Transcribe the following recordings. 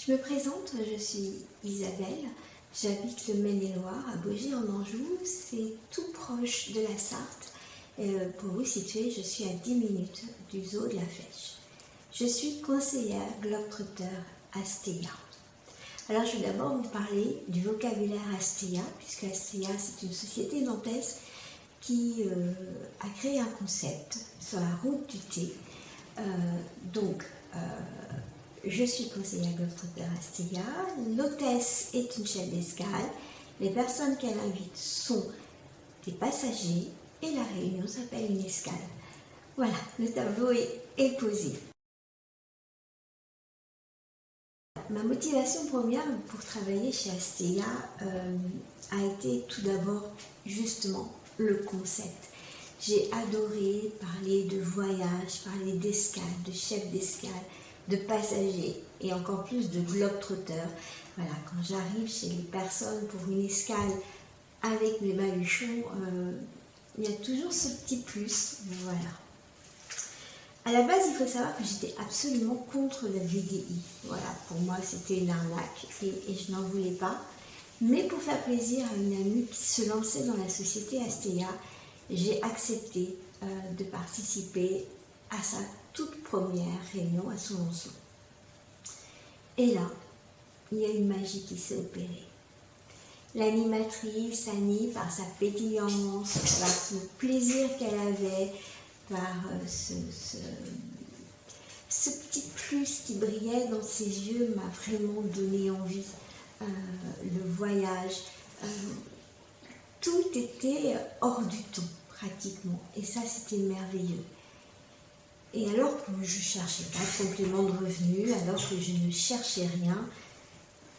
Je me présente, je suis Isabelle, j'habite le Maine-et-Loire à Baugé en Anjou, c'est tout proche de la Sarthe. Pour vous situer, je suis à 10 minutes du zoo de la Flèche. Je suis conseillère globetrotter Astéia. Alors je vais d'abord vous parler du vocabulaire Astéia, puisque Astéia c'est une société nantaise qui a créé un concept sur la route du thé. Je suis conseillère globetrotter Astéia, l'hôtesse est une chef d'escale, les personnes qu'elle invite sont des passagers et la réunion s'appelle une escale. Voilà, le tableau est posé. Ma motivation première pour travailler chez Astéia a été tout d'abord justement le concept. J'ai adoré parler de voyage, parler d'escale, de chef d'escale, de passagers et encore plus de globetrotters. Voilà, quand j'arrive chez les personnes pour une escale avec mes baluchons, il y a toujours ce petit plus. Voilà. À la base, il faut savoir que j'étais absolument contre la VDI. Voilà, pour moi, c'était une arnaque et je n'en voulais pas. Mais pour faire plaisir à une amie qui se lançait dans la société Astéia, j'ai accepté de participer à sa toute première réunion, à son lancement. Et là, il y a une magie qui s'est opérée. L'animatrice, Annie, par sa pétillance, par le plaisir qu'elle avait, par ce petit plus qui brillait dans ses yeux, m'a vraiment donné envie. Le voyage, tout était hors du temps, pratiquement. Et ça, c'était merveilleux. Et alors que je ne cherchais pas de complément de revenus, alors que je ne cherchais rien,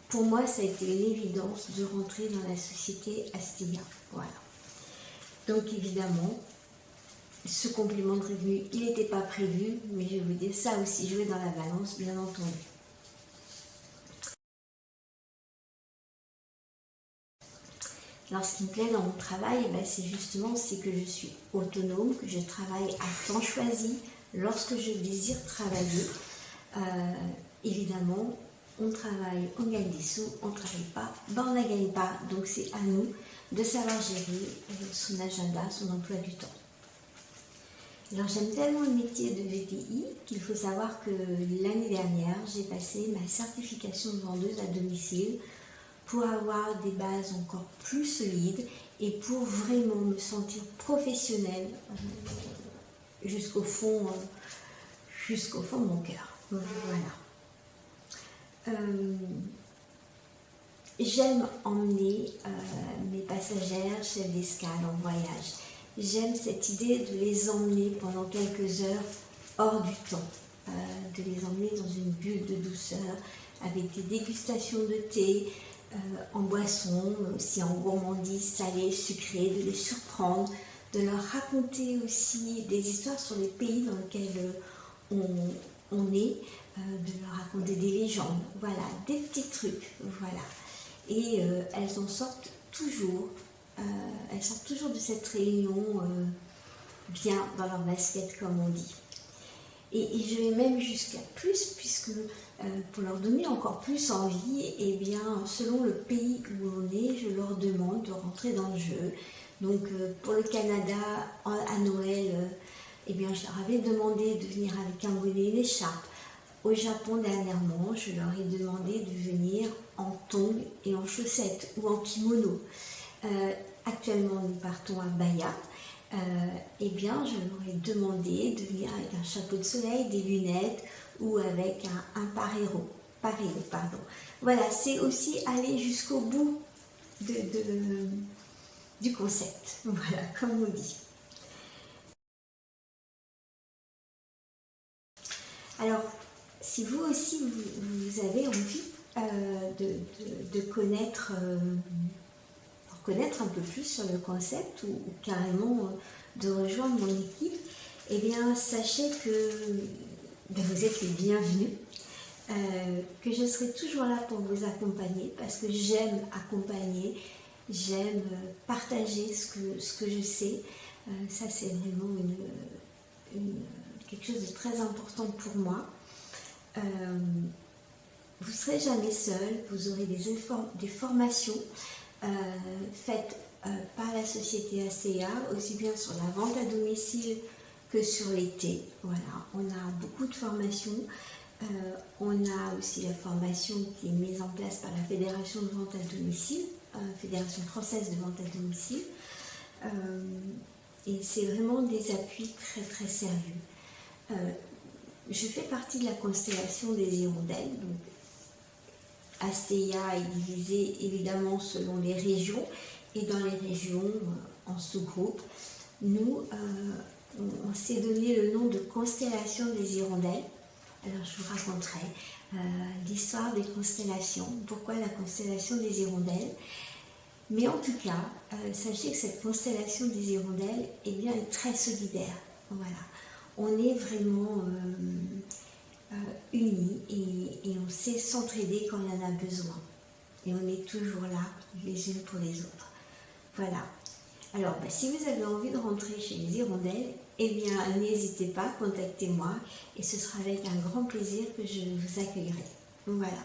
pour moi, ça a été une évidence de rentrer dans la société Astéia. Voilà. Donc évidemment, ce complément de revenus, il n'était pas prévu, mais je vais vous dire, ça aussi jouait dans la balance, bien entendu. Alors, ce qui me plaît dans mon travail, c'est justement que je suis autonome, que je travaille à temps choisi lorsque je désire travailler. Évidemment, on travaille, on gagne des sous, on ne travaille pas, on ne gagne pas. Donc, c'est à nous de savoir gérer son agenda, son emploi du temps. Alors, j'aime tellement le métier de VDI qu'il faut savoir que l'année dernière, j'ai passé ma certification de vendeuse à domicile pour avoir des bases encore plus solides et pour vraiment me sentir professionnelle jusqu'au fond de mon cœur. Voilà. J'aime emmener mes passagères, chefs d'escale en voyage. J'aime cette idée de les emmener pendant quelques heures hors du temps, de les emmener dans une bulle de douceur avec des dégustations de thé, en boisson, mais aussi en gourmandise salée, sucrée, de les surprendre, de leur raconter aussi des histoires sur les pays dans lesquels on est, de leur raconter des légendes, voilà, des petits trucs, voilà. Et elles en sortent toujours, de cette réunion bien dans leur basket, comme on dit. Et je vais même jusqu'à plus, puisque pour leur donner encore plus envie, et bien, selon le pays où on est, je leur demande de rentrer dans le jeu. Donc pour le Canada, à Noël, je leur avais demandé de venir avec un bonnet et une écharpe. Au Japon, dernièrement, je leur ai demandé de venir en tongs et en chaussettes ou en kimono. Actuellement, nous partons à Bahia. Je leur ai demandé de venir avec un chapeau de soleil, des lunettes ou avec un paréo. Voilà, c'est aussi aller jusqu'au bout du concept, voilà, comme on dit. Alors, si vous aussi, vous avez envie de connaître un peu plus sur le concept ou carrément de rejoindre mon équipe, eh bien sachez que vous êtes les bienvenus, que je serai toujours là pour vous accompagner parce que j'aime accompagner, j'aime partager ce que je sais. Ça c'est vraiment quelque chose de très important pour moi. vous ne serez jamais seul, vous aurez des formations faites par la société ACA, aussi bien sur la vente à domicile que sur les thés. Voilà, on a beaucoup de formations. On a aussi la formation qui est mise en place par la Fédération de vente à domicile, Fédération française de vente à domicile. Et c'est vraiment des appuis très très sérieux. Je fais partie de la constellation des hirondelles. Donc, ACA est divisé évidemment selon les régions, et dans les régions, en sous-groupes, nous, on s'est donné le nom de constellation des hirondelles. Alors je vous raconterai l'histoire des constellations, pourquoi la constellation des hirondelles. Mais en tout cas, sachez que cette constellation des hirondelles est très solidaire. Voilà. On est vraiment unis et on sait s'entraider quand il y en a besoin. Et on est toujours là, les unes pour les autres. Voilà. Alors, si vous avez envie de rentrer chez les hirondelles, n'hésitez pas, contactez-moi et ce sera avec un grand plaisir que je vous accueillerai. Voilà.